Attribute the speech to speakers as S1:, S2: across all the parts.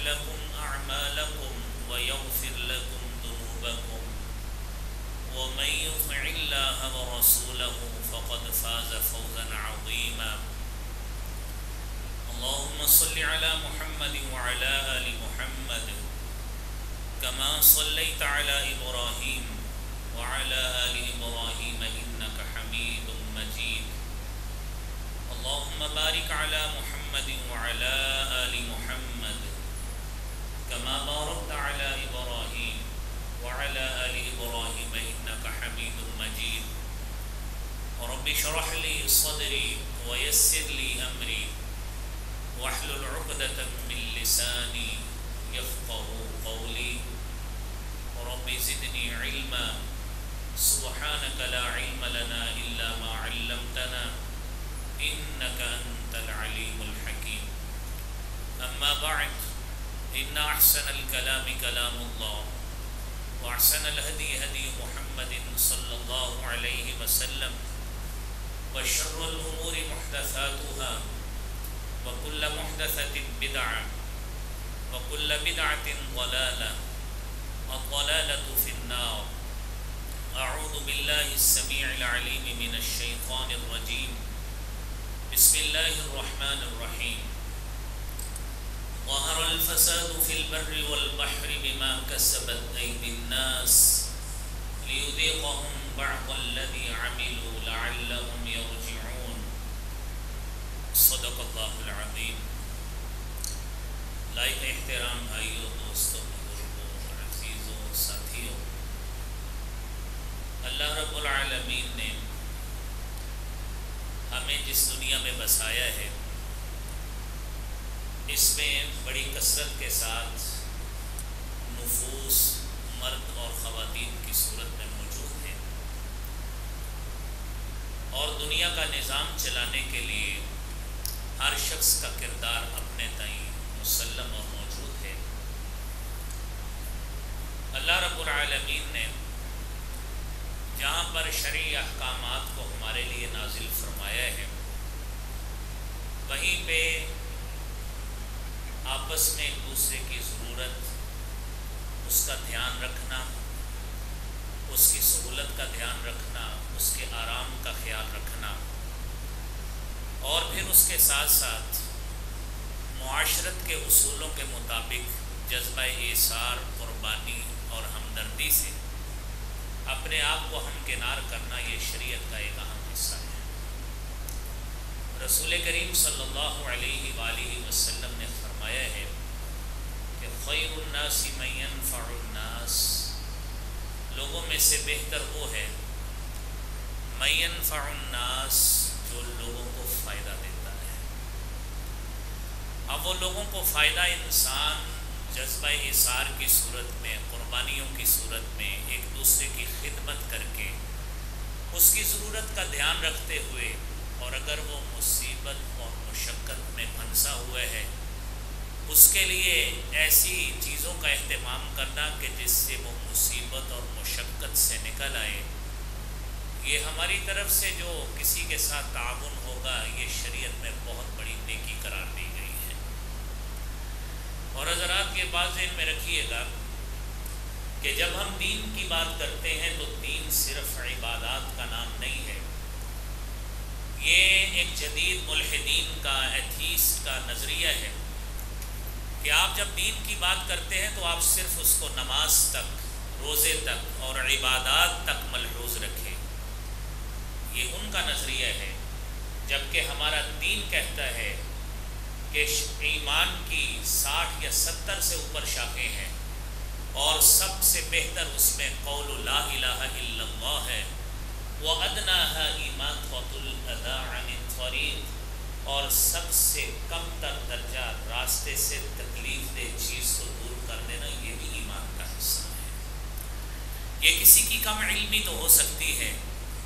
S1: لكم أعمالكم ويغفر لكم ذنوبكم ومن يطع الله ورسوله فقد فاز فوزا عظيما اللهم صل على محمد وعلى آل محمد كما صليت على إبراهيم وعلى آل إبراهيم إنك حميد مجيد اللهم بارك على محمد وعلى آل محمد كما باركت على إبراهيم وعلى آل إبراهيم إنك حميد مجيد رب اشرح لي صدري ويسر لي أمري واحلل عقدة من لساني يفقهوا قولي رب زدني علما سبحانك لا علم لنا إلا ما علمتنا إنك أنت العليم الحكيم أما بعد إن أحسن الكلام كلام الله وأحسن الهدي هدي محمد صلى الله عليه وسلم وشر الأمور محدثاتها وكل محدثة بدعة وكل بدعة ضلالة الضلالة في النار أعوذ بالله السميع العليم من الشيطان الرجيم بسم الله الرحمن الرحيم ظهر الفساد في البر والبحر بما كسبت أيدي الناس ليذيقهم بعض الذي عملوا لعلهم يرجعون صدق اللہ العظیم. لائق احترام بھائیوں، دوستوں، بزرگوں، عزیزوں، ساتھیوں، اللہ رب العالمین نے ہمیں جس دنیا میں بسایا ہے اس میں بڑی کثرت کے ساتھ نفوس مرد اور خواتین کی صورت میں موجود ہیں، اور دنیا کا نظام چلانے کے لیے ہر شخص کا کردار اپنے تئیں مسلم اور موجود ہے. اللہ رب العالمین نے جہاں پر شرعی احکامات کو ہمارے لیے نازل فرمایا ہے وہیں پہ آپس میں ایک دوسرے کی ضرورت، اس کا دھیان رکھنا، اس کی سہولت کا دھیان رکھنا، اس کے آرام کا خیال رکھنا، اور پھر اس کے ساتھ ساتھ معاشرت کے اصولوں کے مطابق جذبہ ایثار، قربانی اور ہمدردی سے اپنے آپ کو ہمکنار کرنا یہ شریعت کا ایک اہم حصہ ہے. رسول کریم صلی اللہ علیہ وآلہ وسلم نے فرمایا ہے کہ خیر الناس من ينفع الناس، لوگوں میں سے بہتر وہ ہے من ينفع الناس، جو لوگوں کو فائدہ دیتا ہے. اب وہ لوگوں کو فائدہ انسان جذبہ ایثار کی صورت میں، قربانیوں کی صورت میں ایک دوسرے کی خدمت کر کے اس کی ضرورت کا دھیان رکھتے ہوئے، اور اگر وہ مصیبت اور مشقت میں پھنسا ہوا ہے اس کے لیے ایسی چیزوں کا اہتمام کرنا کہ جس سے وہ مصیبت اور مشقت سے نکل آئے، یہ ہماری طرف سے جو کسی کے ساتھ تعاون ہوگا یہ شریعت میں بہت بڑی نیکی قرار دی گئی ہے. اور حضرات یہ بات ذہن میں رکھیے گا کہ جب ہم دین کی بات کرتے ہیں تو دین صرف عبادات کا نام نہیں ہے. یہ ایک جدید ملحدین کا، ایتھیسٹ کا نظریہ ہے کہ آپ جب دین کی بات کرتے ہیں تو آپ صرف اس کو نماز تک، روزے تک اور عبادات تک ملحوظ رکھیں. یہ ان کا نظریہ ہے، جبکہ ہمارا دین کہتا ہے کہ ایمان کی 60 یا 70 سے اوپر شاخیں ہیں، اور سب سے بہتر اس میں قول لا الہ الا اللہ ہے، وَأَدْنَاهَا إِمَاطَةُ الْأَذَى عَنِ الطَّرِيقِ، اور سب سے کم تر درجہ راستے سے تکلیف دہ چیز کو دور کر دینا، یہ بھی ایمان کا حصہ ہے. یہ کسی کی کم علمی تو ہو سکتی ہے،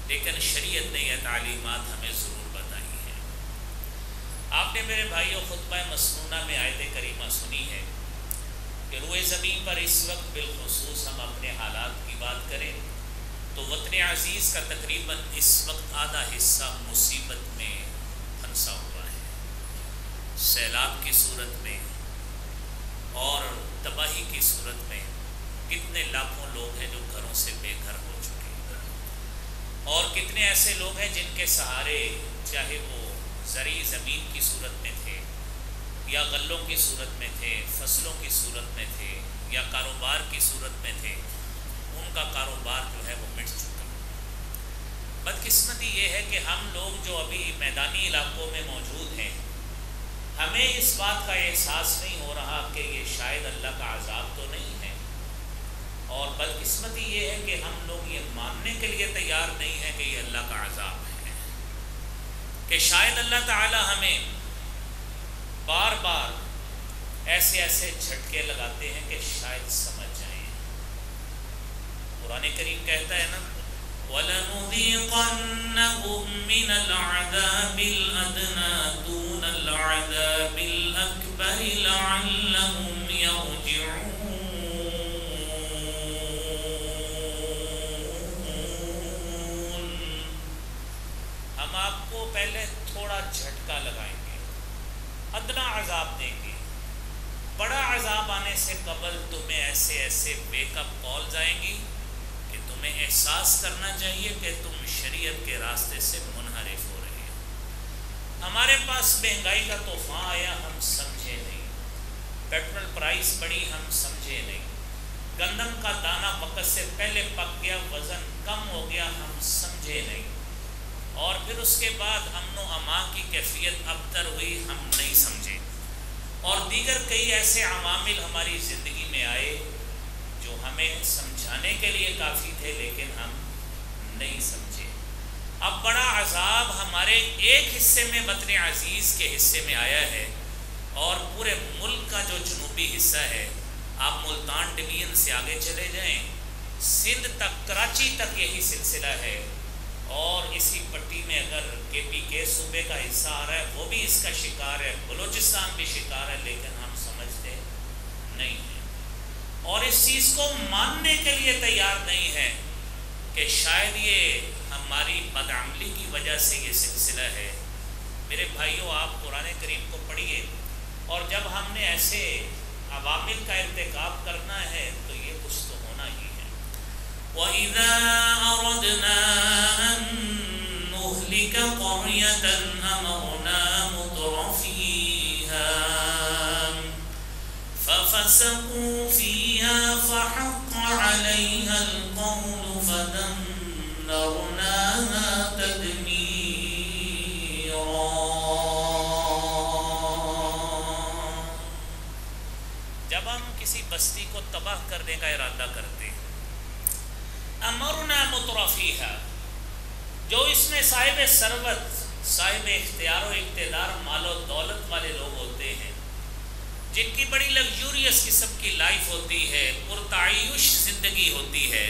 S1: لیکن شریعت نے یہ تعلیمات ہمیں ضرور بتائی ہیں. آپ نے میرے بھائیوں خطبہ مسنونہ میں آیت کریمہ سنی ہے کہ روئے زمین پر اس وقت بالخصوص ہم اپنے حالات کی بات کریں تو وطن عزیز کا تقریباً اس وقت آدھا حصہ مصیبت میں پھنسا ہوا ہے، سیلاب کی صورت میں اور تباہی کی صورت میں کتنے لاکھوں لوگ ہیں جو گھروں سے بے گھر ہو چکے ہیں، اور کتنے ایسے لوگ ہیں جن کے سہارے چاہے وہ زرعی زمین کی صورت میں تھے یا غلوں کی صورت میں تھے، فصلوں کی صورت میں تھے یا کاروبار کی صورت میں تھے، ان کا کاروبار جو ہے وہ مٹ چکا۔ بدقسمتی یہ ہے کہ ہم لوگ جو ابھی میدانی علاقوں میں موجود ہیں، ہمیں اس بات کا احساس نہیں ہو رہا کہ یہ شاید اللہ کا عذاب تو نہیں ہے، اور بدقسمتی یہ ہے کہ ہم لوگ یہ ماننے کے لیے تیار نہیں ہیں کہ یہ اللہ کا عذاب ہے، کہ شاید اللہ تعالی ہمیں بار بار ایسے ایسے جھٹکے لگاتے ہیں کہ شاید سمجھ جائیں۔ قرآن کریم کہتا ہے نا، وَلَنُذِيقَنَّهُم مِّنَ الْعَذَابِ الْأَدْنَىٰ دُونَ الْعَذَابِ الْأَكْبَرِ لَعَلَّهُمْ يَرْجِعُونَ۔ ہم آپ کو پہلے تھوڑا جھٹکا لگائیں گے، ادنا عذاب دیں گے، بڑا عذاب آنے سے قبل تمہیں ایسے ایسے ویک اپ کالز آئیں گی کہ تمہیں احساس کرنا چاہیے کہ تم شریعت کے راستے سے منحرف ہو رہے ہو۔ ہمارے پاس مہنگائی کا طوفان آیا، ہم سمجھے نہیں، پیٹرول پرائس بڑھی، ہم سمجھے نہیں، گندم کا دانہ وقت سے پہلے پک گیا، وزن کم ہو گیا، ہم سمجھے نہیں، اور پھر اس کے بعد امن و امان کی کیفیت ابتر ہوئی، ہم نہیں سمجھے، اور دیگر کئی ایسے عوامل ہماری زندگی میں آئے جو ہمیں سمجھانے کے لیے کافی تھے لیکن ہم نہیں سمجھے۔ اب بڑا عذاب ہمارے ایک حصے میں وطن عزیز کے حصے میں آیا ہے، اور پورے ملک کا جو جنوبی حصہ ہے، آپ ملتان ڈویژن سے آگے چلے جائیں، سندھ تک، کراچی تک یہی سلسلہ ہے، اور اسی پٹی میں اگر کے پی کے صوبے کا حصہ آ رہا ہے وہ بھی اس کا شکار ہے، بلوچستان بھی شکار ہے، لیکن ہم سمجھتے نہیں ہیں، اور اس چیز کو ماننے کے لیے تیار نہیں ہے کہ شاید یہ ہماری بدعملی کی وجہ سے یہ سلسلہ ہے۔ میرے بھائیوں، آپ قرآن کریم کو پڑھیے، اور جب ہم نے ایسے عوامل کا ارتکاب کرنا ہے تو یہ کچھ تو ہونا ہی ہے۔ وَإِذَا أَرَدْنَا أَن نُّهْلِكَ قَرْيَةً أَمَرْنَا مُتْرَفِيهَا فَفَسَقُوا فِيهَا فَحَقَّ عَلَيْهَا الْقَوْلُ فَدَمَّرْنَاهَا تَدْمِيرًا۔ جب ہم کسی بستی کو تباہ کرنے کا ارادہ کرتے ہیں، امرنا مترفیہا، جو اس میں صاحب ثروت، صاحب اختیار و اقتدار، مال و دولت والے لوگ ہوتے ہیں، جن کی بڑی لگژوریس قسم کی لائف ہوتی ہے، پرتعیش زندگی ہوتی ہے،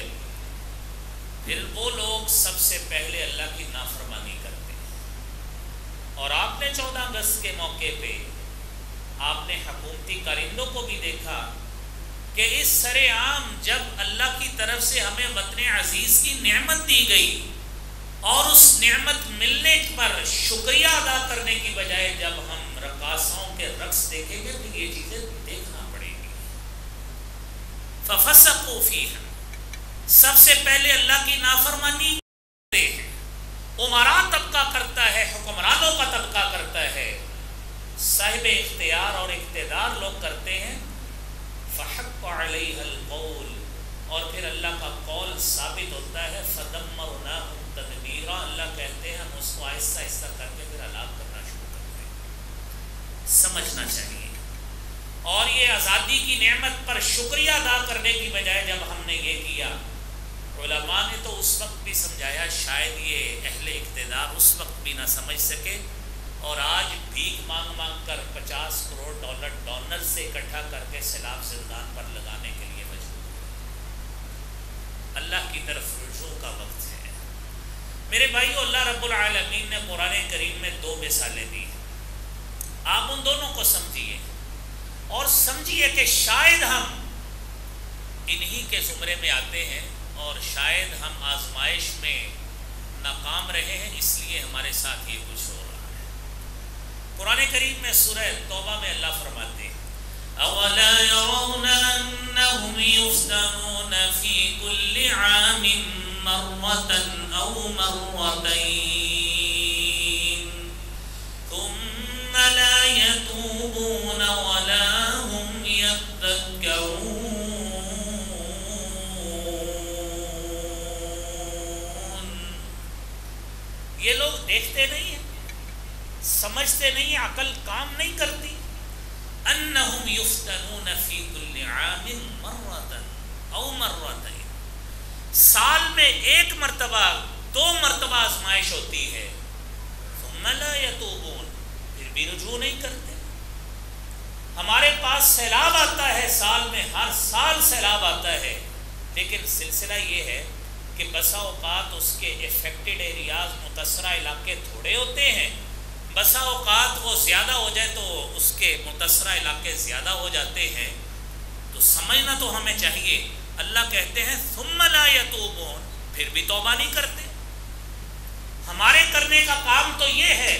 S1: پھر وہ لوگ سب سے پہلے اللہ کی نافرمانی کرتے ہیں۔ اور آپ نے 14 اگست کے موقع پہ آپ نے حکومتی کارندوں کو بھی دیکھا کہ اس سر عام جب اللہ کی طرف سے ہمیں وطن عزیز کی نعمت دی گئی، اور اس نعمت ملنے پر شکریہ ادا کرنے کی بجائے جب ہم رقاصوں کے رقص دیکھیں گے تو یہ چیزیں دیکھنا پڑے گی۔ فَفَسَقُوا فِيهَا، سب سے پہلے اللہ کی نافرمانی کرتے ہیں، امراء طبقہ کرتا ہے، حکمرانوں کا طبقہ کرتا ہے، صاحب اختیار اور اقتدار لوگ کرتے ہیں۔ فَحَقَّ عَلَيْهَا الْقَوْلُ، اور پھر اللہ کا قول ثابت ہوتا ہے، فَدَمَّرْنَاهُمْ تَدْمِيرًا، اللہ کہتے ہیں ہم اس کو آہستہ آہستہ کر کے پھر ہلاک کرنا شروع کرتے ہیں۔ سمجھنا چاہیے، اور یہ آزادی کی نعمت پر شکریہ ادا کرنے کی بجائے جب ہم نے یہ کیا، علماء نے تو اس وقت بھی سمجھایا، شاید یہ اہل اقتدار اس وقت بھی نہ سمجھ سکے، اور آج بھیک مانگ مانگ کر 50 کروڑ ڈالر ڈونر سے اکٹھا کر کے سیلاب زندان پر لگانے کے لیے مجبور۔ اللہ کی طرف رجوع کا وقت ہے۔ میرے بھائیو، اللہ رب العالمین نے قرآن کریم میں 2 مثالیں دی ہیں، آپ ان دونوں کو سمجھیے، اور سمجھیے کہ شاید ہم انہی کے زمرے میں آتے ہیں، اور شاید ہم آزمائش میں ناکام رہے ہیں، اس لیے ہمارے ساتھ یہ کچھ ہو رہا ہے۔ قرآن کریم میں سورہ توبہ میں اللہ فرماتے ہیں، اولا يرون انهم يفتنون في كل عام مرة او مرتين ثم لا يتوبون ولا هم يذكرون. یہ لوگ دیکھتے نہیں ہیں، سمجھتے نہیں ہیں، عقل کام نہیں کرتی. انہم یفتنون فی کل عام مرۃ او مرتین، سال میں ایک مرتبہ 2 مرتبہ آزمائش ہوتی ہے. ثم لا یتوبون، پھر بھی رجوع نہیں کرتے. ہمارے پاس سیلاب آتا ہے سال میں، ہر سال سیلاب آتا ہے، لیکن سلسلہ یہ ہے کہ بسا اوقات اس کے افیکٹڈ ایریاز، متاثرہ علاقے تھوڑے ہوتے ہیں، بسا اوقات وہ زیادہ ہو جائے تو اس کے متاثرہ علاقے زیادہ ہو جاتے ہیں. تو سمجھنا تو ہمیں چاہیے. اللہ کہتے ہیں ثم لا یتوبون، پھر بھی توبہ نہیں کرتے. ہمارے کرنے کا کام تو یہ ہے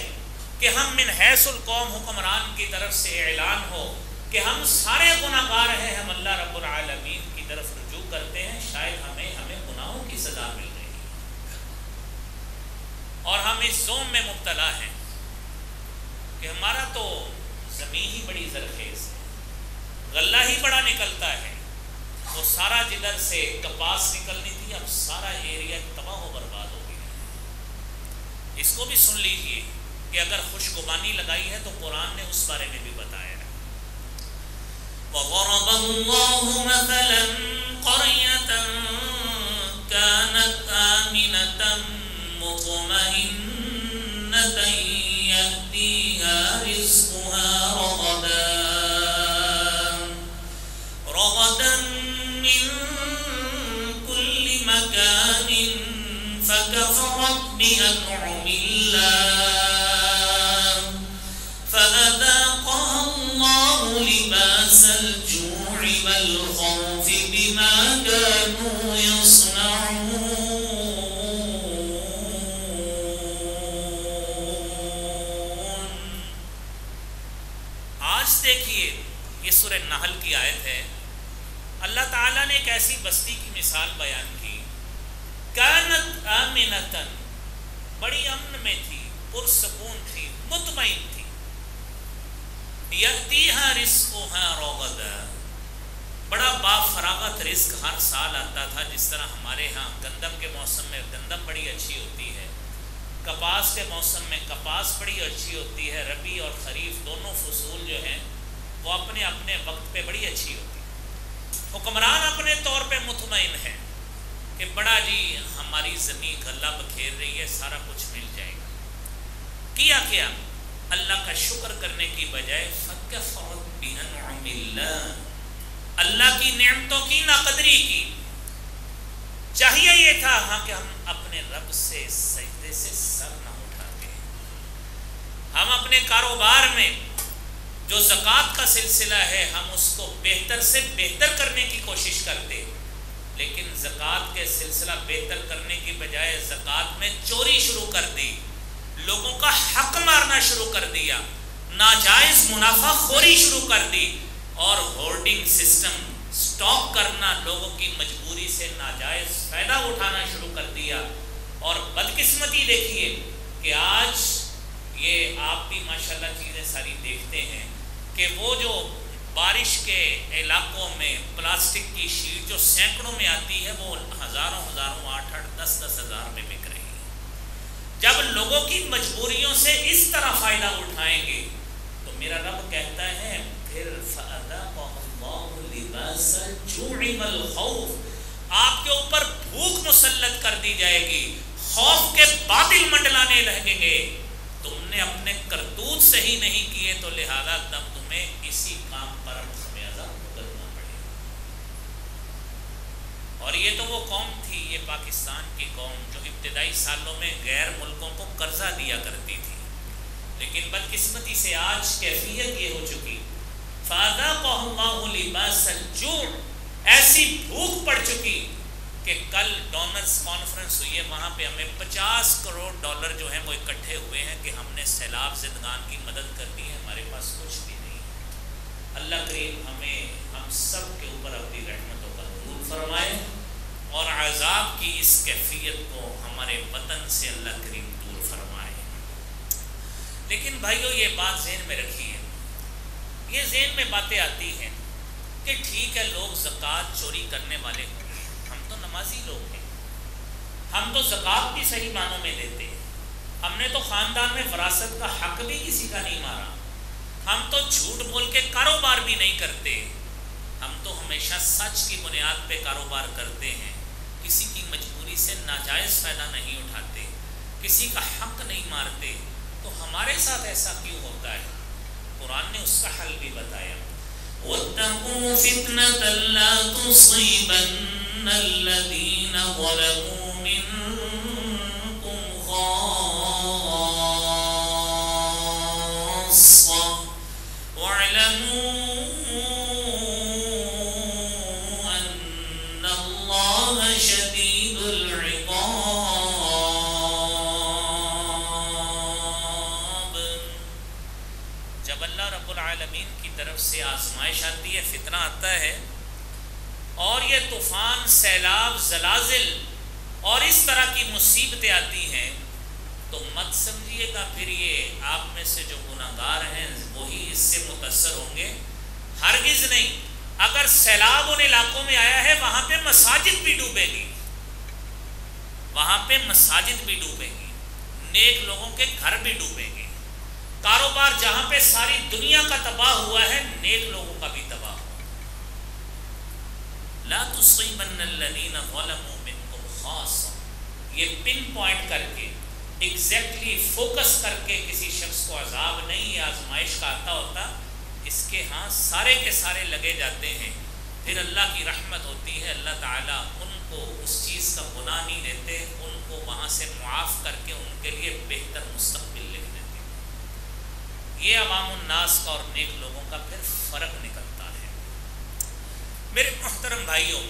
S1: کہ ہم من حیث القوم حکمران کی طرف سے اعلان ہو کہ ہم سارے گناہگار ہیں، ہم اللہ رب العالمین کی طرف رجوع کرتے ہیں، شاید ہمیں گناہوں کی سزا مل رہی ہے اور ہم اس زوم میں مبتلا ہیں کہ ہمارا تو زمین ہی بڑی زرخیز ہے، غلہ ہی بڑا نکلتا ہے. وہ سارا جدھر سے کپاس نکلنی تھی اب سارا ایریا تباہ و برباد ہو گیا. اس کو بھی سن لیجئے کہ اگر خوشگمانی لگائی ہے تو قرآن نے اس بارے میں بھی بتایا ہے. وَضَرَبَ اللَّهُ مَثَلًا قَرْيَةً كَانَتْ آمِنَةً مُطْمَئِنَّةً يَأْتِيهَا رِزْقُهَا رَغَدًا مِّن كُلِّ مَكَانٍ فَكَفَرَتْ بِأَنْعُمِ اللَّهِ فَأَذَاقَهَا اللَّهُ لِبَاسَ الْجُوعِ وَالْخَوْفِ بِمَا كَانُوا يَصْنَعُونَ. آج دیکھیے یہ سورہ نحل کی آیت ہے. اللہ تعالیٰ نے ایک ایسی بستی کی مثال بیان کی، کانت آمنتن، بڑی امن میں تھی، پرسکون تھی، مطمئن تھی. یأتیہا رزقہا رغدا، بڑا بافراغت رزق ہر سال آتا تھا. جس طرح ہمارے ہاں گندم کے موسم میں گندم بڑی اچھی ہوتی ہے، کپاس کے موسم میں کپاس بڑی اچھی ہوتی ہے، ربیع اور خریف دونوں فصول جو ہیں وہ اپنے اپنے وقت پہ بڑی اچھی ہوتی ہے. حکمران اپنے طور پہ مطمئن ہے کہ بڑا جی ہماری زمین غلہ بکھیر رہی ہے، سارا کچھ مل جائے گا. کیا کیا؟ اللہ کا شکر کرنے کی بجائے فَكَفَرَتْ بِأَنْعُمِ اللَّهِ، اللہ کی نعمتوں کی ناقدری کی. چاہیے یہ تھا ہاں کہ ہم اپنے رب سے سجدے سے سر نہ اٹھاتے، ہم اپنے کاروبار میں جو زکوٰۃ کا سلسلہ ہے ہم اس کو بہتر سے بہتر کرنے کی کوشش کرتے، لیکن زکوٰۃ کے سلسلہ بہتر کرنے کی بجائے زکوٰۃ میں چوری شروع کر دی، لوگوں کا حق مارنا شروع کر دیا، ناجائز منافع خوری شروع کر دی، اور ہولڈنگ سسٹم سٹاک کرنا، لوگوں کی مجبوری سے ناجائز فائدہ اٹھانا شروع کر دیا. اور بدقسمتی دیکھیے کہ آج یہ آپ بھی ماشاءاللہ چیزیں ساری دیکھتے ہیں کہ وہ جو بارش کے علاقوں میں پلاسٹک کی شیٹ جو سینکڑوں میں آتی ہے وہ ہزاروں 8-8 10-10 ہزار میں بک رہی ہے. جب لوگوں کی مجبوریوں سے اس طرح فائدہ اٹھائیں گے تو میرا رب کہتا ہے پھر فَأَذَاقَهُ اللَّهُ لِبَاسَ الْجُوعِ وَالْخَوْفِ، آپ کے اوپر بھوک مسلط کر دی جائے گی، خوف کے بادل منڈلانے لگیں گے. تم نے اپنے کرتوت صحیح نہیں کیے تو لہذا تب تمہیں اسی کام پر خمیازہ کرنا پڑے گا. اور یہ تو وہ قوم تھی، یہ پاکستان کی قوم جو ابتدائی سالوں میں غیر ملکوں کو قرضہ دیا کرتی تھی، لیکن بدقسمتی سے آج کیفیت یہ ہو چکی فَأَذَاقَهُ اللَّهُ لِبَاسَ الْجُوعِ، ایسی بھوک پڑ چکی کہ کل ڈونرز کانفرنس ہوئی ہے، وہاں پہ ہمیں $50 کروڑ جو ہیں وہ اکٹھے ہوئے ہیں کہ ہم نے سیلاب زدگان کی مدد کرنی ہے. ہمارے پاس کچھ بھی نہیں. اللہ کریم ہم سب کے اوپر اپنی رحمتوں کا نزول فرمائے اور عذاب کی اس کیفیت کو ہمارے وطن سے اللہ کریم دور فرمائے۔ لیکن بھائیو یہ بات ذہن میں رکھیے، یہ ذہن میں باتیں آتی ہیں کہ ٹھیک ہے لوگ زکوٰۃ چوری کرنے والے ہوں، ہم تو نمازی لوگ ہیں، ہم تو زکوٰۃ بھی صحیح معنوں میں دیتے ہیں، ہم نے تو خاندان میں وراثت کا حق بھی کسی کا نہیں مارا، ہم تو جھوٹ بول کے کاروبار بھی نہیں کرتے، ہم تو ہمیشہ سچ کی بنیاد پہ کاروبار کرتے ہیں، کسی کی مجبوری سے ناجائز فائدہ نہیں اٹھاتے، کسی کا حق نہیں مارتے، تو ہمارے ساتھ ایسا کیوں ہوتا ہے؟ قرآن نے اس کا حل بھی بتایا، وَاتَّقُوا فِتْنَةً لَا تُصِيبَنَّ الَّذِينَ ظَلَمُوا مِنكُمْ خَاصَّةً وَاعْلَمُوا أَنَّ اللَّهَ شَدِيدُ الْعِقَابِ۔ جب اللہ رب العالمین کی طرف سے آزمائش آتی ہے، فتنہ آتا ہے، اور یہ طوفان، سیلاب، زلازل اور اس طرح کی مصیبتیں آتی ہیں، تو مت سمجھیے گا پھر یہ آپ میں سے جو گناہگار ہیں وہی اس سے متاثر ہوں گے، ہرگز نہیں۔ اگر سیلاب ان علاقوں میں آیا ہے وہاں پہ مساجد بھی ڈوبے گی، وہاں پہ مساجد بھی ڈوبے گی، نیک لوگوں کے گھر بھی ڈوبیں گے، کاروبار جہاں پہ ساری دنیا کا تباہ ہوا ہے نیک لوگوں کا بھی تباہ ہوا۔ لا تصیبن الذین ظلموا منکم خاصہ، یہ پن پوائنٹ کر کے ایگزیکٹلی فوکس کر کے کسی شخص کو عذاب نہیں یا آزمائش کا عطا ہوتا، اس کے ہاں سارے کے سارے لگے جاتے ہیں، پھر اللہ کی رحمت ہوتی ہے، اللہ تعالیٰ ان کو اس چیز کا گناہ نہیں دیتے، ان کو وہاں سے معاف کر کے ان کے لیے بہتر مستقبل لکھ دیتے۔ یہ عوام الناس کا اور نیک لوگوں کا پھر فرق نکلتا ہے۔ میرے محترم بھائیوں،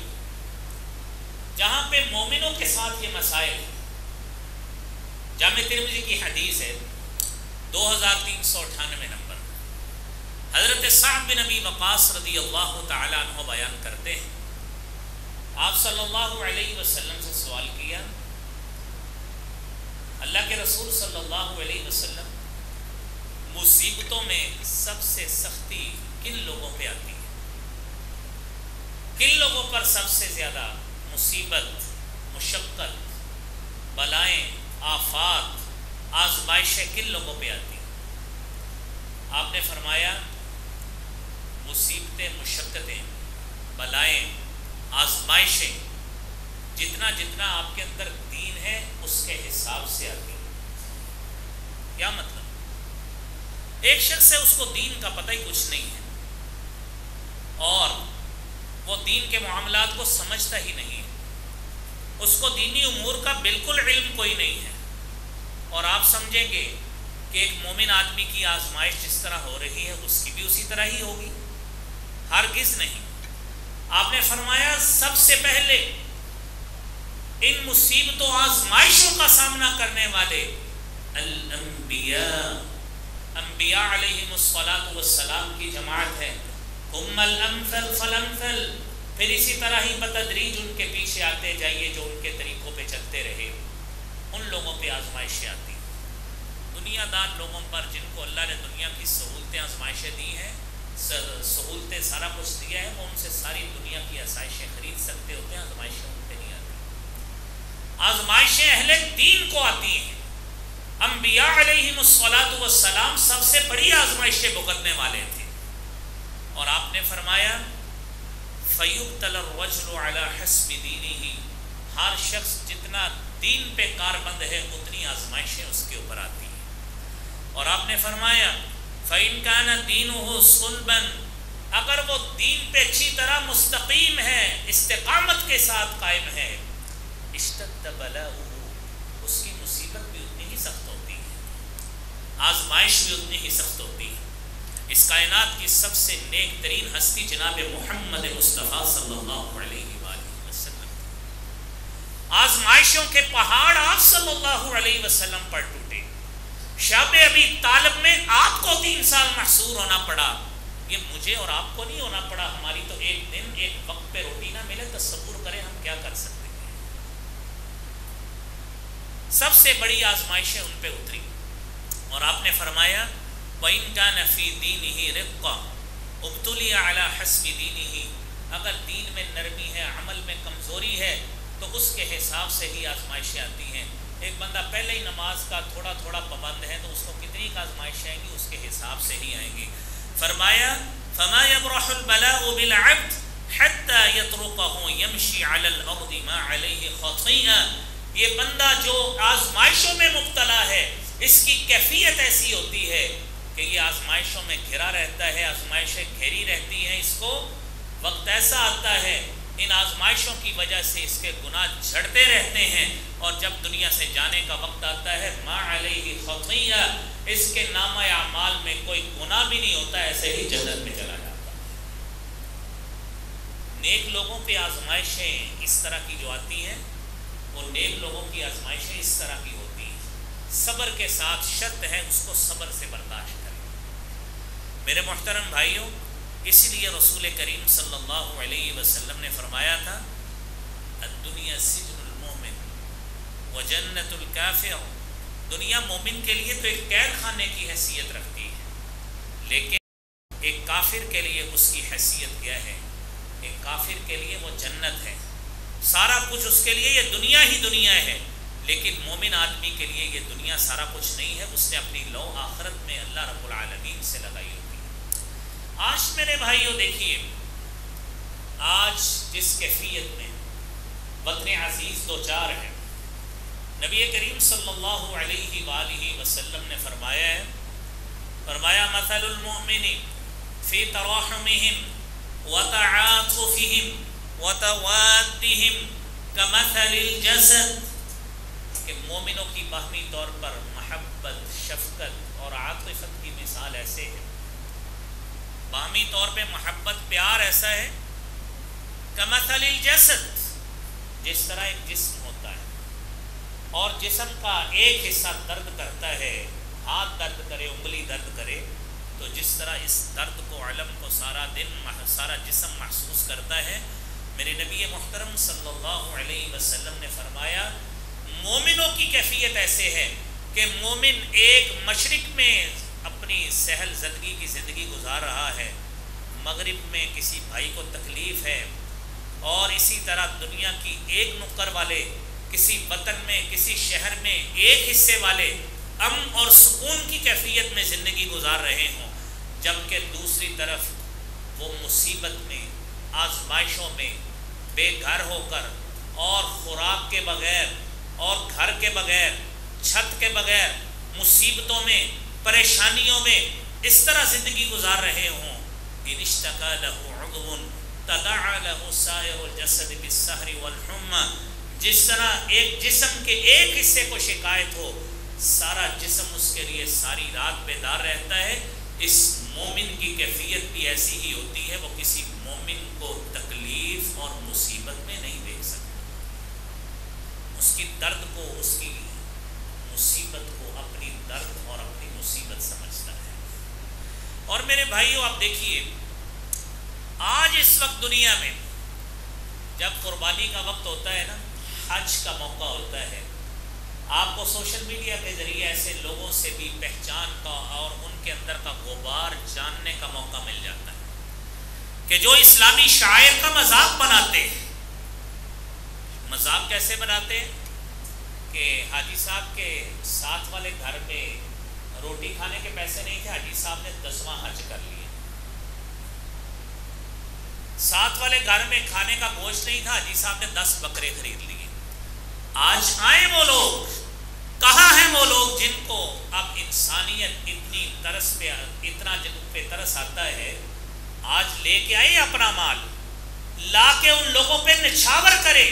S1: جہاں پہ مومنوں کے ساتھ یہ مسائل ہیں، جامع ترمذی کی حدیث ہے 2398 نمبر، حضرت سعد بن ابی وقاص رضی اللہ تعالی عنہ بیان کرتے ہیں، آپ صلی اللہ علیہ وسلم سے سوال کیا، اللہ کے رسول صلی اللہ علیہ وسلم مصیبتوں میں سب سے سختی کن لوگوں پہ آتی ہے؟ کن لوگوں پر سب سے زیادہ مصیبت، مشقت، بلائیں، آفات، آزمائشیں کن لوگوں پہ آتی ہیں؟ آپ نے فرمایا مصیبتیں، مشقتیں، بلائیں، آزمائشیں جتنا جتنا آپ کے اندر دین ہے اس کے حساب سے آتی ہیں۔ کیا مطلب؟ ایک شخص ہے اس کو دین کا پتہ ہی کچھ نہیں ہے اور وہ دین کے معاملات کو سمجھتا ہی نہیں ہے، اس کو دینی امور کا بالکل علم کوئی نہیں ہے، اور آپ سمجھیں گے کہ ایک مومن آدمی کی آزمائش جس طرح ہو رہی ہے اس کی بھی اسی طرح ہی ہوگی؟ ہرگز نہیں۔ آپ نے فرمایا سب سے پہلے ان مصیبتوں آزمائشوں کا سامنا کرنے والے الانبیاء، انبیاء علیہم الصلاۃ والسلام کی جماعت ہے، ثم الامثل فالامثل، پھر اسی طرح ہی بتدریج ان کے پیچھے آتے جائیے جو ان کے طریقوں پہ چلتے رہے، ان لوگوں پہ آزمائشیں آتی ہیں۔ دنیا دار لوگوں پر جن کو اللہ نے دنیا کی سہولتیں، آزمائشیں دی ہیں، سہولتیں سارا کچھ دیا ہے، وہ ان سے ساری دنیا کی آسائشیں خرید سکتے ہوتے ہیں، آزمائشیں ان پہ نہیں آتی۔ آزمائشیں اہل دین کو آتی ہیں۔ انبیاء علیہم الصلاۃ والسلام سب سے بڑی آزمائشیں بھگتنے والے تھے، اور آپ نے فرمایا فَيُبْتَلَى الرَّجُلُ عَلَى حَسْبِ دِينِهِ، ہر شخص جتنا دین پہ کاربند ہے اتنی آزمائشیں اس کے اوپر آتی ہیں، اور آپ نے فرمایا فَإِنْ كَانَ دِينُهُ صُلْبًا، اگر وہ دین پہ اچھی طرح مستقیم ہے، استقامت کے ساتھ قائم ہے، اشتد بلاؤہ، اس کی مصیبت بھی اتنی ہی سخت ہوتی ہے، آزمائش بھی اتنی ہی سخت ہوتی ہے۔ اس کائنات کی سب سے نیک ترین ہستی جناب محمد مصطفیٰ صلی اللہ علیہ وآلہ وسلم، آزمائشوں کے پہاڑ آپ صلی اللہ علیہ وسلم پر ٹوٹے، شاب ابی طالب میں آپ کو 3 سال محصور ہونا پڑا، یہ مجھے اور آپ کو نہیں ہونا پڑا، ہماری تو ایک دن ایک وقت پہ روٹی نہ ملے، تصور کریں ہم کیا کر سکتے ہیں۔ سب سے بڑی آزمائشیں ان پہ اتری، اور آپ نے فرمایا وَإِن كَانَ فِي دِينِهِ رِقَّةٌ ابْتُلِيَ عَلَى حَسْبِ دِينِهِ، اگر دین میں نرمی ہے، عمل میں کمزوری ہے، تو اس کے حساب سے ہی آزمائشیں آتی ہیں۔ ایک بندہ پہلے ہی نماز کا تھوڑا تھوڑا پابند ہے تو اس کو کتنی آزمائشیں آئیں گی، اس کے حساب سے ہی آئیں گی۔ فرمایا فَمَا يَبْرَحُ الْبَلَاءُ بِالْعَبْدِ حَتَّى يَتْرُكَهُ يَمْشِي عَلَى الْأَرْضِ مَا عَلَيْهِ خَطِيئَةٌ، یہ بندہ جو آزمائشوں میں مبتلا ہے، اس کی کیفیت ایسی ہوتی ہے کہ یہ آزمائشوں میں گھرا رہتا ہے، آزمائشیں گھیری رہتی ہیں، اس کو وقت ایسا آتا ہے ان آزمائشوں کی وجہ سے اس کے گناہ جھڑتے رہتے ہیں، اور جب دنیا سے جانے کا وقت آتا ہے ما علیہ خطیہ، اس کے نامہ اعمال میں کوئی گناہ بھی نہیں ہوتا، ایسے ہی جنت میں چلا جاتا۔ نیک لوگوں پہ آزمائشیں اس طرح کی جو آتی ہیں، وہ نیک لوگوں کی آزمائشیں اس طرح کی ہوتی ہیں، صبر کے ساتھ شرط ہے اس کو صبر سے برداشت کریں۔ میرے محترم بھائیوں، اس لیے رسول کریم صلی اللہ علیہ وسلم نے فرمایا تھا الدنیا سجن المومن وجنت الکافر، دنیا مومن کے لیے تو ایک قید خانے کی حیثیت رکھتی ہے، لیکن ایک کافر کے لیے اس کی حیثیت کیا ہے؟ ایک کافر کے لیے وہ جنت ہے، سارا کچھ اس کے لیے یہ دنیا ہی دنیا ہے، لیکن مومن آدمی کے لیے یہ دنیا سارا کچھ نہیں ہے، اس نے اپنی لو آخرت میں اللہ رب العالمین سے لگائی ہوتی ہے۔ آج میرے بھائیوں دیکھیے، آج جس کیفیت میں وطن عزیز دو چار ہے، نبی کریم صلی اللہ علیہ وآلہ وسلم نے فرمایا مثل المؤمن فی تراحمہم وتعاطفہم وتوادہم کمثل الجسد، کہ مومنوں کی باہمی طور پر محبت، شفقت اور عاطفت کی مثال ایسے ہے، باہمی طور پہ محبت پیار ایسا ہے کمثل الجسد، جس طرح ایک جسم ہوتا ہے اور جسم کا ایک حصہ درد کرتا ہے، ہاتھ درد کرے، انگلی درد کرے، تو جس طرح اس درد کو، علم کو سارا جسم محسوس کرتا ہے، میرے نبی محترم صلی اللہ علیہ وسلم نے فرمایا مومنوں کی کیفیت ایسے ہے کہ مومن ایک مشرق میں اپنی سہل زندگی کی زندگی گزار رہا ہے، مغرب میں کسی بھائی کو تکلیف ہے، اور اسی طرح دنیا کی ایک نکر والے کسی وطن میں، کسی شہر میں ایک حصے والے امن اور سکون کی کیفیت میں زندگی گزار رہے ہوں، جبکہ دوسری طرف وہ مصیبت میں، آزمائشوں میں بے گھر ہو کر اور خوراک کے بغیر اور گھر کے بغیر، چھت کے بغیر، مصیبتوں میں، پریشانیوں میں اس طرح زندگی گزار رہے ہوں۔ ان اشتکا لہ عضو تداعی لہ سائر الجسد بالسہر والحمى، جس طرح ایک جسم کے ایک حصے کو شکایت ہو، سارا جسم اس کے لیے ساری رات بیدار رہتا ہے۔ اس مومن کی کیفیت بھی ایسی ہی ہوتی ہے، وہ کسی مومن کو تکلیف اور مصیبت میں نہیں دیکھ سکتا، اس کی درد کو، اس کی مصیبت کو اپنی درد اور اپنی مصیبت سمجھتا ہے۔ اور میرے بھائیوں آپ دیکھیے، آج اس وقت دنیا میں جب قربانی کا وقت ہوتا ہے نا، حج کا موقع ہوتا ہے، آپ کو سوشل میڈیا کے ذریعے ایسے لوگوں سے بھی پہچان کا اور ان کے اندر کا غبار جاننے کا موقع مل جاتا ہے کہ جو اسلامی شاعر کا مذاق بناتے ہیں۔ مذاق کیسے بناتے ہیں کہ حاجی صاحب کے ساتھ والے گھر میں روٹی کھانے کے پیسے نہیں تھے، حاجی صاحب نے 10واں حج کر لیا۔ ساتھ والے گھر میں کھانے کا گوشت نہیں تھا، حاجی صاحب نے 10 بکرے خرید لیے۔ آج آئے وہ لوگ، کہاں ہیں وہ لوگ جن کو اب انسانیت اتنی ترس پہ، اتنا جن پہ ترس آتا ہے، آج لے کے آئے اپنا مال، لا کے ان لوگوں پہ نچھاور کرے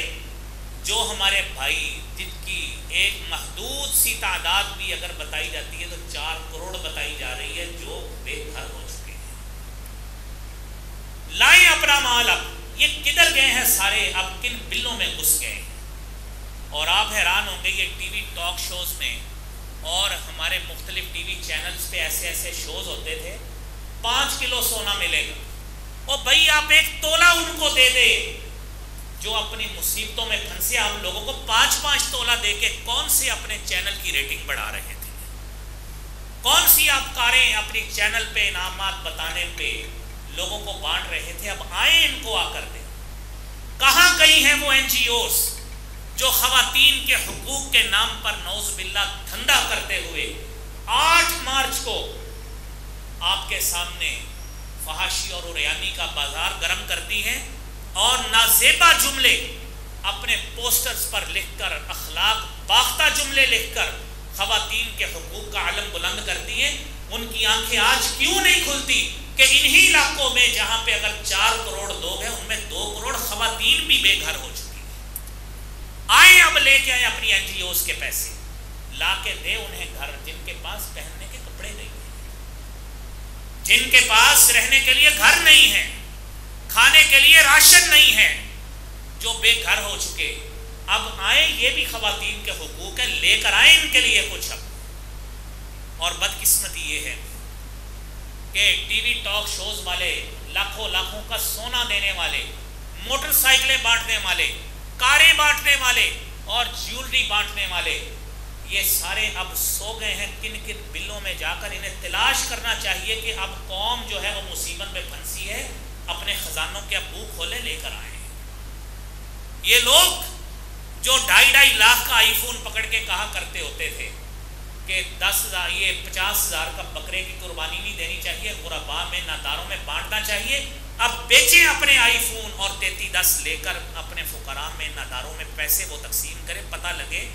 S1: جو ہمارے بھائی، جن کی ایک محدود سی تعداد بھی اگر بتائی جاتی ہے تو 4 کروڑ بتائی جا رہی ہے، جو بے گھر ہو چکے ہیں۔ لائیں اپنا مال، اب یہ کدھر گئے ہیں سارے، اب کن بلوں میں گھس گئے ہیں۔ اور آپ حیران ہوں گے، یہ ٹی وی ٹاک شوز میں اور ہمارے مختلف ٹی وی چینلز پہ ایسے ایسے شوز ہوتے تھے 5 کلو سونا ملے گا. اور بھائی آپ 1 تولہ ان کو دے دیں جو اپنی مصیبتوں میں پھنسے. آپ لوگوں کو 5-5 تولہ دے کے کون سے اپنے چینل کی ریٹنگ بڑھا رہے تھے؟ کون سی آپ کاریں اپنی چینل پہ انعامات بتانے پہ لوگوں کو بانٹ رہے تھے؟ اب آئیں ان کو آ کر دیں. کہاں گئی ہیں وہ NGOs جو خواتین کے حقوق کے نام پر نعوذ باللہ دھندا کرتے ہوئے 8 مارچ کو آپ کے سامنے فحاشی اور عریانی کا بازار گرم کرتی ہیں اور نازیبا جملے اپنے پوسٹرز پر لکھ کر، اخلاق باختہ جملے لکھ کر خواتین کے حقوق کا علم بلند کرتی ہیں؟ ان کی آنکھیں آج کیوں نہیں کھلتی کہ انہی علاقوں میں جہاں پہ اگر 4 کروڑ لوگ ہیں ان میں 2 کروڑ خواتین بھی بے گھر ہو چکی ہیں. آئیں اب لے کے آئیں اپنی NGOs کے پیسے لا کے دے انہیں گھر، جن کے پاس پہننے کے کپڑے نہیں ہیں، جن کے پاس رہنے کے لیے گھر نہیں ہے، کھانے کے لیے راشن نہیں ہے، جو بے گھر ہو چکے. اب آئیں، یہ بھی خواتین کے حقوق ہیں، لے کر آئیں ان کے لیے کچھ. اب اور بدقسمتی یہ ہے کہ ٹی وی ٹاک شوز والے، لاکھوں لاکھوں کا سونا دینے والے، موٹر سائیکلیں بانٹنے والے، کاریں بانٹنے والے اور جیولری بانٹنے والے، یہ سارے اب سو گئے ہیں کن کن بلوں میں جا کر. انہیں تلاش کرنا چاہیے کہ اب قوم جو ہے وہ مصیبت میں پھنسی ہے، اپنے خزانوں کے ابو کھولے لے کر آئے. یہ لوگ جو 2.5 لاکھ کا آئی فون پکڑ کے کہا کرتے ہوتے تھے کہ 10,000 یہ 50,000 کا بکرے کی قربانی نہیں دینی چاہیے، غرباء میں ناداروں میں بانٹنا چاہیے، اب بیچیں اپنے آئی فون اور 3310 لے کر اپنے فقراء میں ناداروں میں پیسے وہ تقسیم کریں. پتہ لگے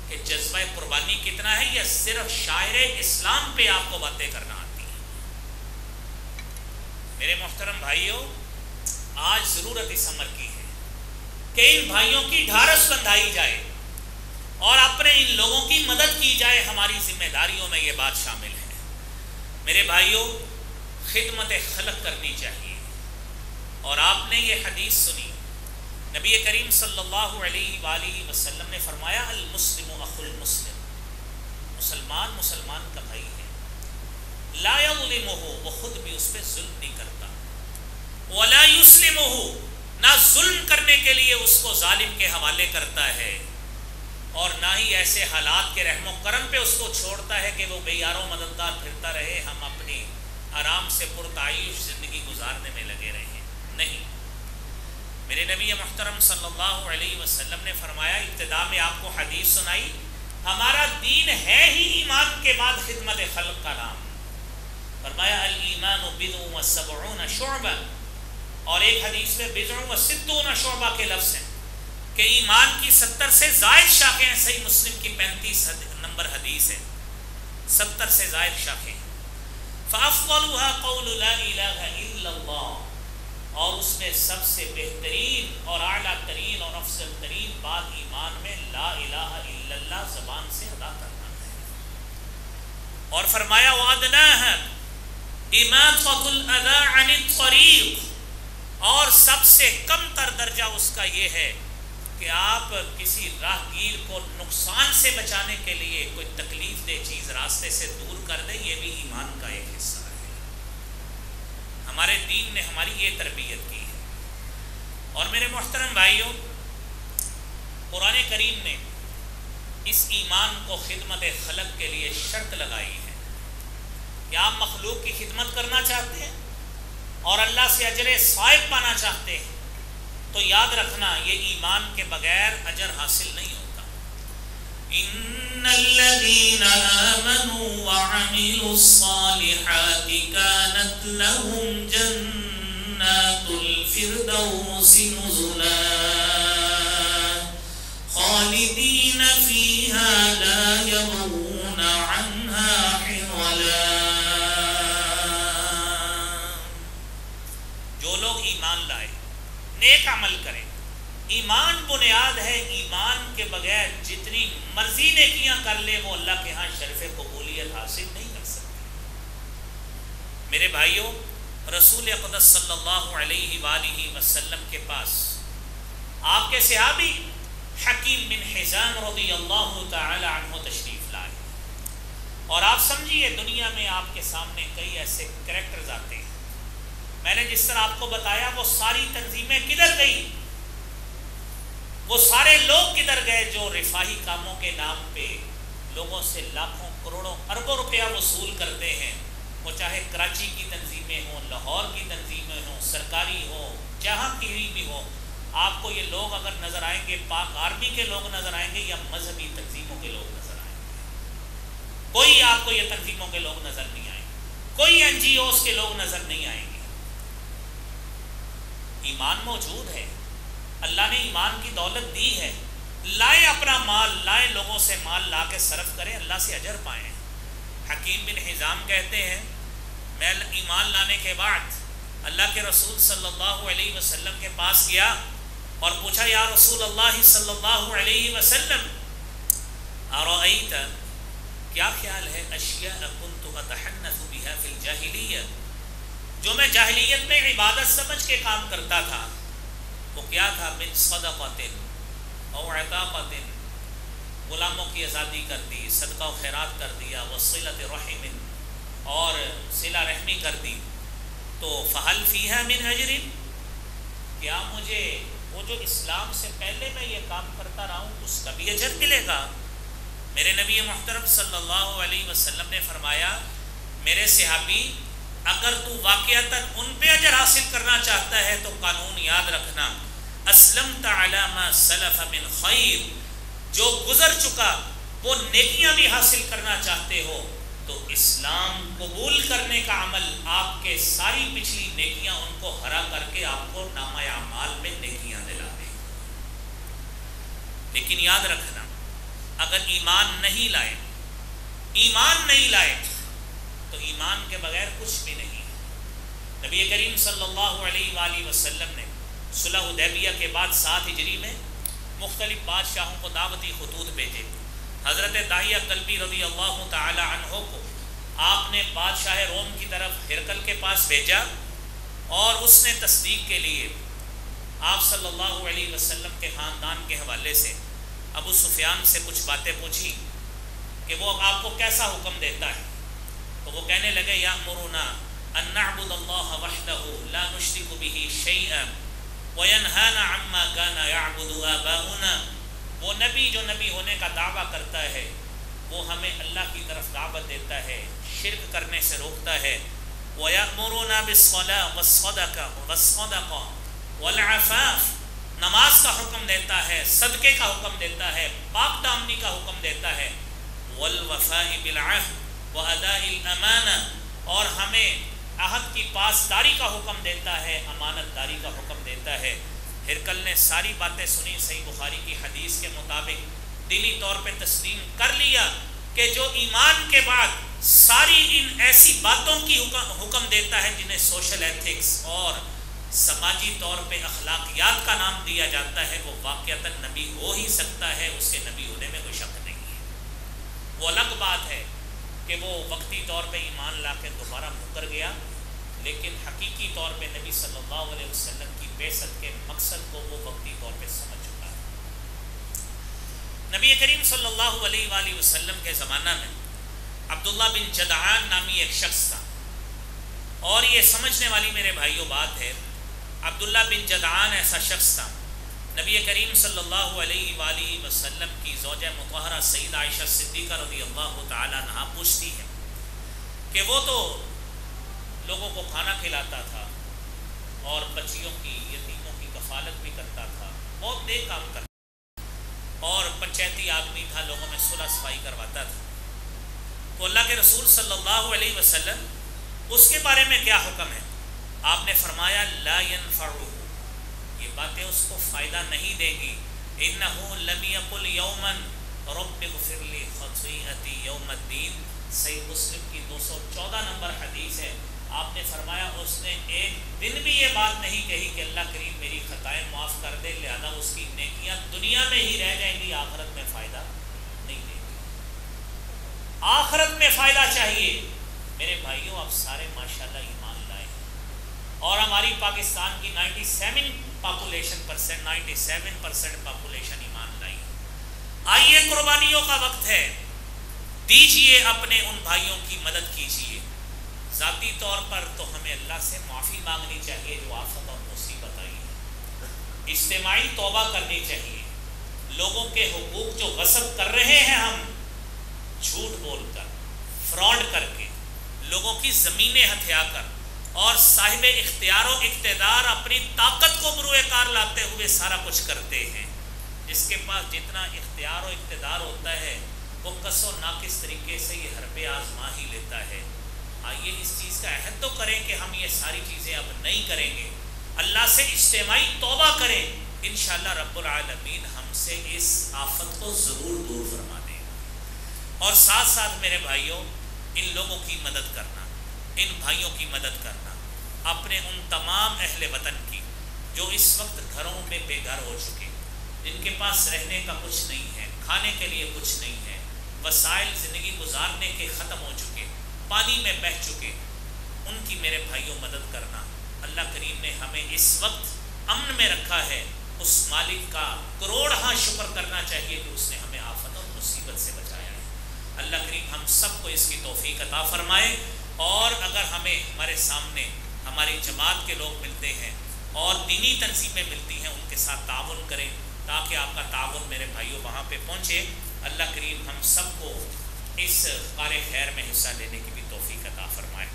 S1: کہ جذبہ قربانی کتنا ہے. یا صرف شاعر اسلام پہ آپ کو باتیں کرنا آتی ہیں؟ میرے محترم بھائیوں، آج ضرورت اس امر کی ہے کہ ان بھائیوں کی ڈھارس بندھائی جائے اور اپنے ان لوگوں کی مدد کی جائے. ہماری ذمہ داریوں میں یہ بات شامل ہے. میرے بھائیوں، خدمت خلق کرنی چاہیے. اور آپ نے یہ حدیث سنی، نبی کریم صلی اللہ علیہ وآلہ وسلم نے فرمایا المسلم اخو المسلم، مسلمان مسلمان کا بھائی ہے. لا یظلمہ، وہ خود بھی اس پہ ظلم نہیں کرتا. ولا یسلمہ، نہ ظلم کرنے کے لیے اس کو ظالم کے حوالے کرتا ہے اور نہ ہی ایسے حالات کے رحم و کرم پہ اس کو چھوڑتا ہے کہ وہ بے یاروں مددگار پھرتا رہے، ہم اپنی آرام سے پرتعیش زندگی گزارنے میں لگے رہے. نہیں، میرے نبی محترم صلی اللہ علیہ وسلم نے فرمایا، ابتدا میں آپ کو حدیث سنائی، ہمارا دین ہے ہی ایمان کے بعد خدمت خلق کا نام. فرمایا الایمان بضع و70 شعبہ، اور ایک حدیث میں بضع و 60 شعبہ کے لفظ ہیں کہ ایمان کی 70 سے زائد شاخیں ہیں. صحیح مسلم کی 35 نمبر حدیث ہے، 70 سے زائد شاخیں. فافضلها قول لا الہ الا اللہ، اور اس میں سب سے بہترین اور اعلیٰ ترین اور افضل ترین بات ایمان میں لا الہ الا اللہ زبان سے ادا کرنا ہے. اور فرمایا وَأَدْنَاهَا إِمَاطَةُ الْأَذَى عَنِ الطَّرِيقِ، اور سب سے کم تر درجہ اس کا یہ ہے کہ آپ کسی راہگیر کو نقصان سے بچانے کے لیے کوئی تکلیف دہ چیز راستے سے دور کر دیں. یہ بھی ایمان کا ایک حصہ ہے. ہمارے دین نے ہماری یہ تربیت کی ہے. اور میرے محترم بھائیوں، قرآن کریم نے اس ایمان کو خدمت خلق کے لیے شرط لگائی ہے کہ آپ مخلوق کی خدمت کرنا چاہتے ہیں اور اللہ سے اجر ثواب پانا چاہتے ہیں تو یاد رکھنا یہ ایمان کے بغیر اجر حاصل نہیں ہوتا. ان الذين آمنوا وعملوا الصالحات كانت لهم جنات الفردوس نزلا خالدين فيها لا يبغون عنها حولا. جو لوگ ایمان لائے، نیک عمل کریں، ایمان بنیاد ہے. ایمان کے بغیر جتنی مرضی نیکیاں کر لے وہ اللہ کے ہاں شرف قبولیت حاصل نہیں کر سکتے. میرے بھائیوں، رسول اقدس صلی اللہ علیہ وآلہ وسلم کے پاس آپ کے صحابی حکیم بن حزام رضی اللہ تعالی عنہ تشریف لائے اور آپ سمجھے سمجھیے دنیا میں آپ کے سامنے کئی ایسے کریکٹرز آتے ہیں. میں نے جس طرح آپ کو بتایا وہ ساری تنظیمیں کدھر گئی, وہ سارے لوگ کدھر گئے جو رفاہی کاموں کے نام پہ لوگوں سے لاکھوں کروڑوں اربوں روپیہ وصول کرتے ہیں. وہ چاہے کراچی کی تنظیمیں ہوں, لاہور کی تنظیمیں ہوں, سرکاری ہوں, جہاں کی بھی ہو. آپ کو یہ لوگ اگر نظر آئیں گے پاک آرمی کے لوگ نظر آئیں گے یا مذہبی تنظیموں کے لوگ نظر آئیں گے. کوئی آپ کو یہ تنظیموں کے لوگ نظر نہیں آئیں گے, کوئی NGOs کے لوگ نظر نہیں آئیں گے. ایمان موجود ہے, اللہ نے ایمان کی دولت دی ہے, لائیں اپنا مال, لائیں لوگوں سے مال لا کے صرف کریں, اللہ سے اجر پائیں. حکیم بن حزام کہتے ہیں میں ایمان لانے کے بعد اللہ کے رسول صلی اللہ علیہ وسلم کے پاس گیا اور پوچھا یا رسول اللہ صلی اللہ علیہ وسلم ارأیت, کیا خیال ہے, اشیاء کنت اتحنث بها فی الجاہلیہ, جو میں جاہلیت میں عبادت سمجھ کے کام کرتا تھا وہ کیا تھا, من صدقۃ او عتاقۃ, غلاموں کی آزادی کر دی, صدقہ و خیرات کر دیا, وصلۃ رحم, اور صلہ رحمی کر دی. تو فہل فیہا من اجر, کیا مجھے وہ جو اسلام سے پہلے میں یہ کام کرتا رہا ہوں اس کا بھی اجر ملے گا؟ میرے نبی محترم صلی اللہ علیہ وسلم نے فرمایا میرے صحابی اگر تو واقعتاً ان پہ اجر حاصل کرنا چاہتا ہے تو قانون یاد رکھنا, اسلمت علی ما سلف من خیر, جو گزر چکا وہ نیکیاں بھی حاصل کرنا چاہتے ہو تو اسلام قبول کرنے کا عمل آپ کے ساری پچھلی نیکیاں ان کو ہرا کر کے آپ کو نامہ اعمال میں نیکیاں دلا دیں. لیکن یاد رکھنا اگر ایمان نہیں لائے تو ایمان کے بغیر کچھ بھی نہیں. نبی کریم صلی اللہ علیہ وآلہ وسلم نے صلح حدیبیہ کے بعد 7 ہجری میں مختلف بادشاہوں کو دعوتی خطوط بھیجے. حضرت داہیہ کلبی رضی اللہ تعالی عنہ کو آپ نے بادشاہ روم کی طرف ہرقل کے پاس بھیجا اور اس نے تصدیق کے لیے آپ صلی اللہ علیہ وسلم کے خاندان کے حوالے سے ابو سفیان سے کچھ باتیں پوچھی کہ وہ آپ کو کیسا حکم دیتا ہے. تو وہ کہنے لگے یأمرنا ان نعبد اللہ وحدہ لا نشرک به شیئا وینہانا عما کان یعبد آباؤنا. وہ نبی جو نبی ہونے کا دعویٰ کرتا ہے وہ ہمیں اللہ کی طرف دعوت دیتا ہے, شرک کرنے سے روکتا ہے. وَيَأْمُرُونَا بِالصَّلَاةِ وَالصَّدَقَةِ وَالْعَفَافِ, نماز کا حکم دیتا ہے, صدقے کا حکم دیتا ہے, پاک دامنی کا حکم دیتا ہے. وَالْوَفَاءِ بِالْعَهْدِ وَأَدَاءِ الْأَمَانَةِ, اور ہمیں عہد کی پاسداری کا حکم دیتا ہے, امانت داری کا حکم دیتا ہے. ہرقل نے ساری باتیں سنی, صحیح بخاری کی حدیث کے مطابق دلی طور پہ تسلیم کر لیا کہ جو ایمان کے بعد ساری ان ایسی باتوں کی حکم دیتا ہے جنہیں سوشل ایتھکس اور سماجی طور پہ اخلاقیات کا نام دیا جاتا ہے, وہ واقعتاً نبی ہو ہی سکتا ہے, اس کے نبی ہونے میں کوئی شک نہیں ہے. وہ الگ بات ہے کہ وہ وقتی طور پہ ایمان لا کے دوبارہ مکر گیا, لیکن حقیقی طور پہ نبی صلی اللہ علیہ وسلم کی بعثت کے مقصد کو وہ وقتی طور پہ سمجھ چکا ہے. نبی کریم صلی اللہ علیہ وآلہ وسلم کے زمانہ میں عبداللہ بن جدعان نامی ایک شخص تھا, اور یہ سمجھنے والی میرے بھائیوں بات ہے, عبداللہ بن جدعان ایسا شخص تھا. نبی کریم صلی اللہ علیہ وآلہ وسلم کی زوجہ مطہرہ سیدہ عائشہ صدیقہ رضی اللہ تعالی عنہا پوچھتی ہے کہ وہ تو لوگوں کو کھانا کھلاتا تھا اور بچیوں کی, یتیموں کی کفالت بھی کرتا تھا, بہت نیک کام کرتا تھا, اور پنچایتی آدمی تھا, لوگوں میں صلح صفائی کرواتا تھا. تو اللہ کے رسول صلی اللہ علیہ وسلم اس کے بارے میں کیا حکم ہے؟ آپ نے فرمایا لا ينفعه, یہ باتیں اس کو فائدہ نہیں دے گی. انه لم يقل يوما رب اغفر لي خطيئتي يوم الدين, صحیح مسلم کی 214 نمبر حدیث ہے. آپ نے فرمایا اس نے ایک دن بھی یہ بات نہیں کہی کہ اللہ کریم میری خطائیں معاف کر دے, لہذا اس کی نیکیاں دنیا میں ہی رہ جائیں گی, آخرت میں فائدہ نہیں دے گی. آخرت میں فائدہ چاہیے. میرے بھائیوں آپ سارے ماشاءاللہ ایمان لائے, اور ہماری پاکستان کی 97% پاپولیشن ایمان لائی. آئیے قربانیوں کا وقت ہے, دیجئے اپنے ان بھائیوں کی مدد کیجئے. ذاتی طور پر تو ہمیں اللہ سے معافی مانگنی چاہیے جو آفت اور مصیبت آئی ہے. اجتماعی توبہ کرنی چاہیے. لوگوں کے حقوق جو غصب کر رہے ہیں ہم جھوٹ بول کر، فراڈ کر کے، لوگوں کی زمینیں ہتھیا کر، اور صاحب اختیار و اقتدار اپنی طاقت کو بروئے کار لاتے ہوئے سارا کچھ کرتے ہیں. جس کے پاس جتنا اختیار و اقتدار ہوتا ہے وہ کس و ناقص طریقے سے یہ حرب آزما ہی لیتا ہے. آئیے اس چیز کا عہد تو کریں کہ ہم یہ ساری چیزیں اب نہیں کریں گے. اللہ سے اجتماعی توبہ کریں. انشاءاللہ رب العالمین ہم سے اس آفت کو ضرور دور فرما دیں. اور ساتھ ساتھ میرے بھائیوں، ان لوگوں کی مدد کرنا، ان بھائیوں کی مدد کرنا، اپنے ان تمام اہل وطن کی جو اس وقت گھروں میں بے گھر ہو چکے، جن کے پاس رہنے کا کچھ نہیں ہے، کھانے کے لیے کچھ نہیں ہے، وسائل زندگی گزارنے کے ختم ہو چکے، پانی میں بہہ چکے، ان کی میرے بھائیوں مدد کرنا. اللہ کریم نے ہمیں اس وقت امن میں رکھا ہے. اس مالک کا کروڑہا شکر کرنا چاہیے کہ اس نے ہمیں آفت اور مصیبت سے بچایا ہے. اللہ کریم ہم سب کو اس کی توفیق عطا فرمائے. اور اگر ہمیں ہمارے سامنے ہماری جماعت کے لوگ ملتے ہیں اور دینی تنظیمیں ملتی ہیں، ان کے ساتھ تعاون کریں تاکہ آپ کا تعاون میرے بھائیوں وہاں پہ پہنچے. اللہ کریم ہم سب کو اس کار خیر میں حصہ لینے کی بھی توفیق عطا فرمائے.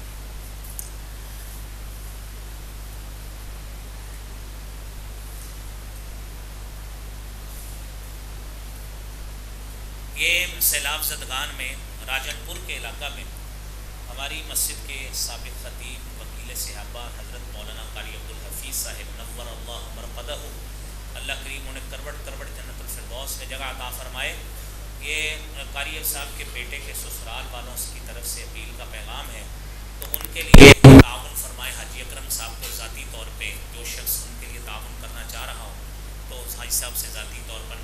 S1: یہ سیلاب زدگان میں راجن پور کے علاقہ میں ہماری مسجد کے سابق خطیب وکیل صحابہ حضرت مولانا قاری عبدالحفیظ صاحب نور اللہ مرقدہ، اللہ کریم انہیں کروٹ کروٹ جنت الفردوس میں جگہ عطا فرمائے. یہ قاری صاحب کے بیٹے کے سسرال والوں کی طرف سے اپیل کا پیغام ہے، تو ان کے لیے تعاون فرمائے. حاجی اکرم صاحب کو ذاتی طور پہ جو شخص ان کے لیے تعاون کرنا چاہ رہا ہو تو حاجی صاحب سے ذاتی طور پر